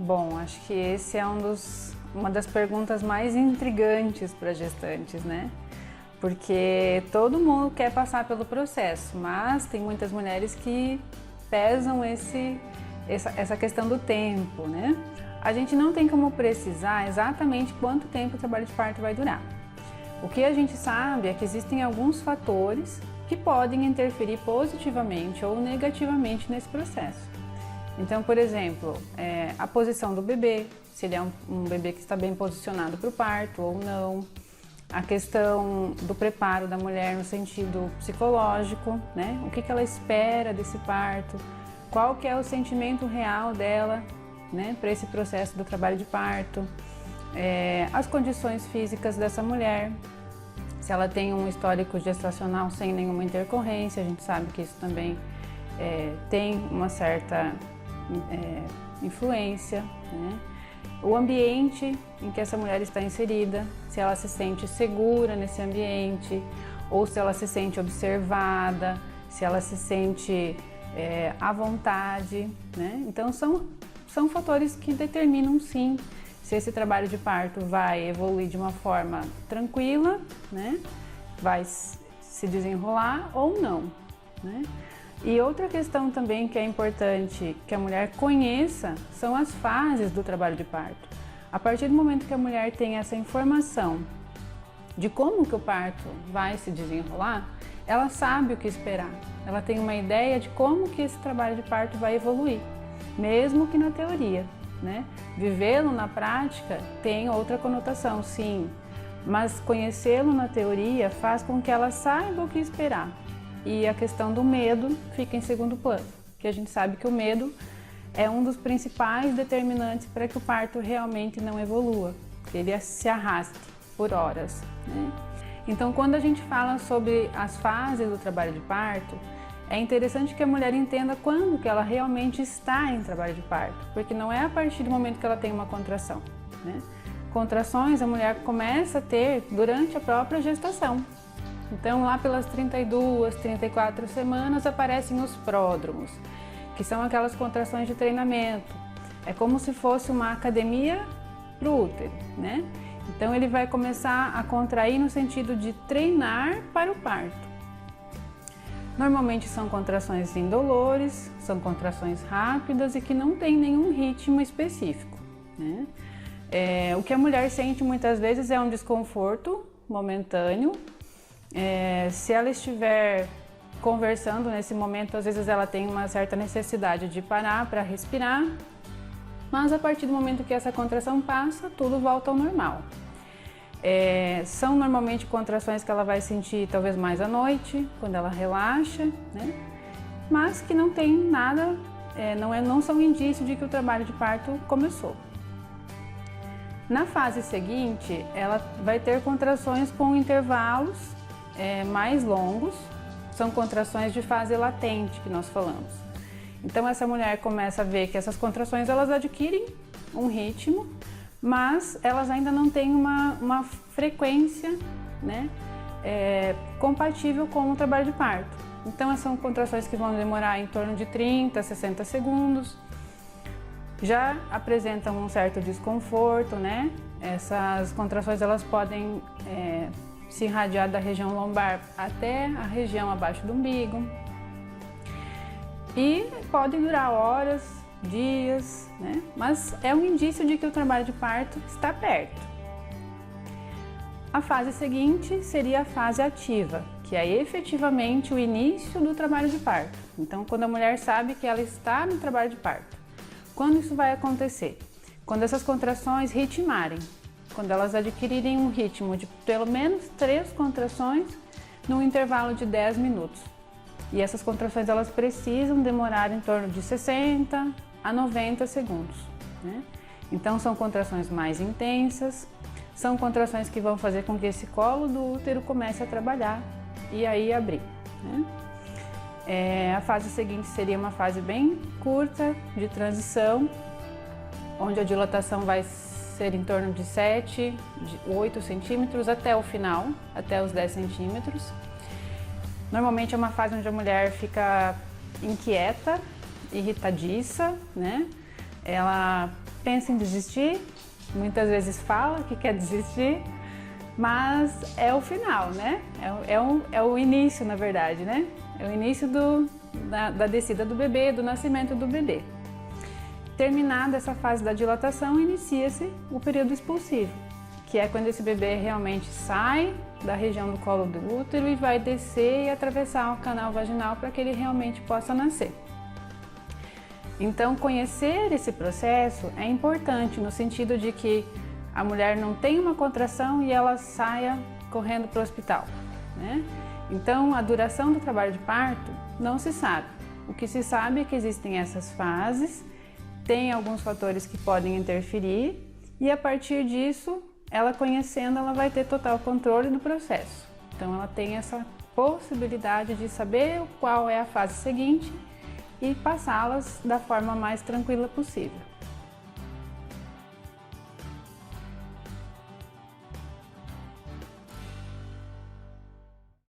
Bom, acho que esse é uma das perguntas mais intrigantes para gestantes, né? Porque todo mundo quer passar pelo processo, mas tem muitas mulheres que pesam essa questão do tempo, né? A gente não tem como precisar exatamente quanto tempo o trabalho de parto vai durar. O que a gente sabe é que existem alguns fatores que podem interferir positivamente ou negativamente nesse processo. Então, por exemplo, a posição do bebê, se ele é um bebê que está bem posicionado para o parto ou não, a questão do preparo da mulher no sentido psicológico, né? O que ela espera desse parto, qual que é o sentimento real dela, né, para esse processo do trabalho de parto, as condições físicas dessa mulher, se ela tem um histórico gestacional sem nenhuma intercorrência, a gente sabe que isso também tem uma certa influência, né? O ambiente em que essa mulher está inserida, se ela se sente segura nesse ambiente ou se ela se sente observada, se ela se sente à vontade, né? Então são fatores que determinam sim se esse trabalho de parto vai evoluir de uma forma tranquila, né? Vai se desenrolar ou não, né? E outra questão também que é importante que a mulher conheça são as fases do trabalho de parto. A partir do momento que a mulher tem essa informação de como que o parto vai se desenrolar, ela sabe o que esperar. Ela tem uma ideia de como que esse trabalho de parto vai evoluir, mesmo que na teoria, né? Vivê-lo na prática tem outra conotação, sim, mas conhecê-lo na teoria faz com que ela saiba o que esperar. E a questão do medo fica em segundo plano, que a gente sabe que o medo é um dos principais determinantes para que o parto realmente não evolua, que ele se arraste por horas, né? Então, quando a gente fala sobre as fases do trabalho de parto, é interessante que a mulher entenda quando que ela realmente está em trabalho de parto, porque não é a partir do momento que ela tem uma contração, né? Contrações a mulher começa a ter durante a própria gestação. Então, lá pelas 32, 34 semanas aparecem os pródromos, que são aquelas contrações de treinamento. É como se fosse uma academia para o útero, né? Então, ele vai começar a contrair no sentido de treinar para o parto. Normalmente são contrações indolores, são contrações rápidas e que não tem nenhum ritmo específico, né? O que a mulher sente muitas vezes é um desconforto momentâneo. Se ela estiver conversando nesse momento, às vezes ela tem uma certa necessidade de parar para respirar, mas a partir do momento que essa contração passa, tudo volta ao normal. São normalmente contrações que ela vai sentir talvez mais à noite, quando ela relaxa, né? Mas que não tem nada, não são indício de que o trabalho de parto começou. Na fase seguinte, ela vai ter contrações com intervalos mais longos, são contrações de fase latente que nós falamos. Então essa mulher começa a ver que essas contrações elas adquirem um ritmo, mas elas ainda não têm uma frequência, né, compatível com o trabalho de parto. Então são contrações que vão demorar em torno de 30 a 60 segundos, já apresentam um certo desconforto, né? Essas contrações elas podem se irradiar da região lombar até a região abaixo do umbigo e podem durar horas, dias, né? Mas é um indício de que o trabalho de parto está perto. A fase seguinte seria a fase ativa, que é efetivamente o início do trabalho de parto. Então, quando a mulher sabe que ela está no trabalho de parto. Quando isso vai acontecer? Quando essas contrações ritmarem, quando elas adquirirem um ritmo de pelo menos 3 contrações num intervalo de 10 minutos. E essas contrações elas precisam demorar em torno de 60 a 90 segundos, né? Então são contrações mais intensas, são contrações que vão fazer com que esse colo do útero comece a trabalhar e aí abrir, né? A fase seguinte seria uma fase bem curta de transição, onde a dilatação vai ser em torno de 7, de 8 centímetros até o final, até os 10 centímetros. Normalmente é uma fase onde a mulher fica inquieta, irritadiça, né? Ela pensa em desistir, muitas vezes fala que quer desistir, mas é o final, né? É o início, na verdade, né? É o início da descida do bebê, do nascimento do bebê. Terminada essa fase da dilatação, inicia-se o período expulsivo, que é quando esse bebê realmente sai da região do colo do útero e vai descer e atravessar o canal vaginal para que ele realmente possa nascer. Então, conhecer esse processo é importante no sentido de que a mulher não tem uma contração e ela saia correndo para o hospital, né? Então, a duração do trabalho de parto não se sabe. O que se sabe é que existem essas fases, tem alguns fatores que podem interferir e a partir disso, ela conhecendo, ela vai ter total controle do processo. Então, ela tem essa possibilidade de saber qual é a fase seguinte e passá-las da forma mais tranquila possível.